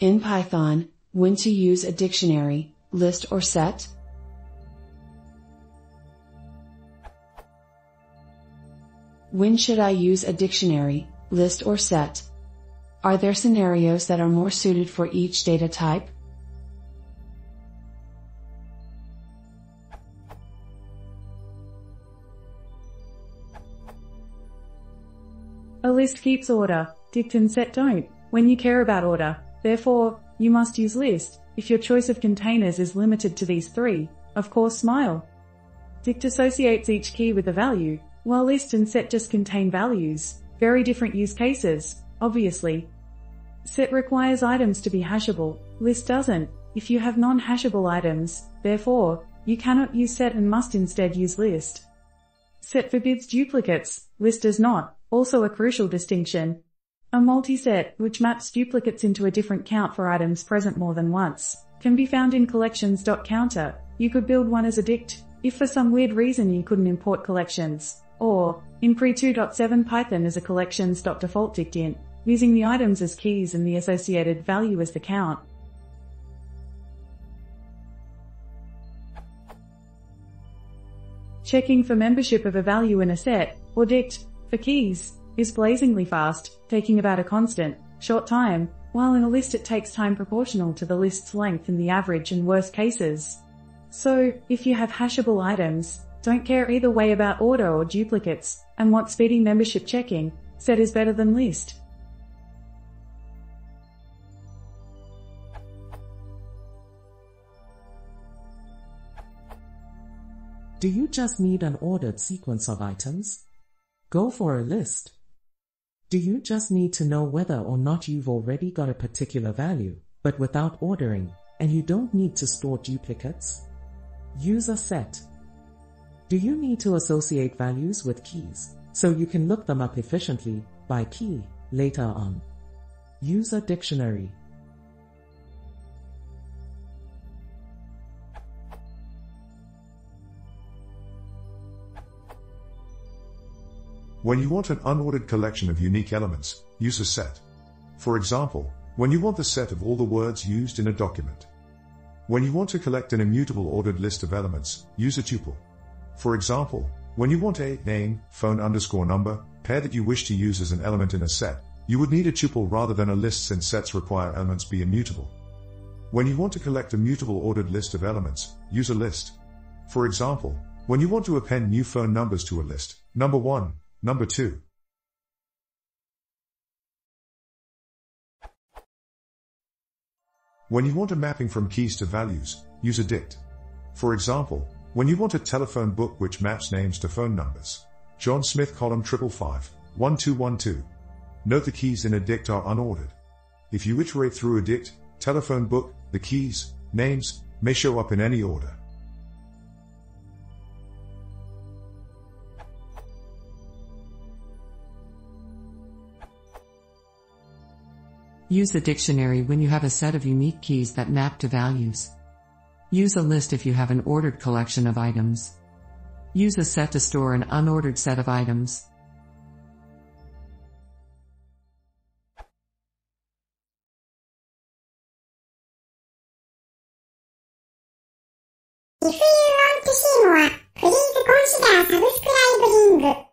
In Python, when to use a dictionary, list or set? When should I use a dictionary, list or set? Are there scenarios that are more suited for each data type? A list keeps order, dict and set don't, when you care about order. Therefore, you must use list, if your choice of containers is limited to these three. Of course, smile. Dict associates each key with a value, while list and set just contain values. Very different use cases, obviously. Set requires items to be hashable, list doesn't. If you have non-hashable items, therefore, you cannot use set and must instead use list. Set forbids duplicates, list does not, also a crucial distinction. A multi-set, which maps duplicates into a different count for items present more than once, can be found in collections.counter. You could build one as a dict, if for some weird reason you couldn't import collections, or, in pre 2.7 Python as a collections.default dictint, using the items as keys and the associated value as the count. Checking for membership of a value in a set, or dict, for keys, is blazingly fast, taking about a constant, short time, while in a list it takes time proportional to the list's length in the average and worst cases. So, if you have hashable items, don't care either way about order or duplicates, and want speedy membership checking, set is better than list. Do you just need an ordered sequence of items? Go for a list. Do you just need to know whether or not you've already got a particular value, but without ordering, and you don't need to store duplicates? Use a set. Do you need to associate values with keys, so you can look them up efficiently, by key, later on? Use a dictionary. When you want an unordered collection of unique elements, use a set. For example, when you want the set of all the words used in a document. When you want to collect an immutable ordered list of elements, use a tuple. For example, when you want a name, phone _number, pair that you wish to use as an element in a set, you would need a tuple rather than a list since sets require elements be immutable. When you want to collect a mutable ordered list of elements, use a list. For example, when you want to append new phone numbers to a list, number 1, number 2. When you want a mapping from keys to values, use a dict. For example, when you want a telephone book which maps names to phone numbers, John Smith column 555, 1212. Note the keys in a dict are unordered. If you iterate through a dict, telephone book, the keys, names, may show up in any order. Use a dictionary when you have a set of unique keys that map to values. Use a list if you have an ordered collection of items. Use a set to store an unordered set of items. If you want to see more, please consider subscribing.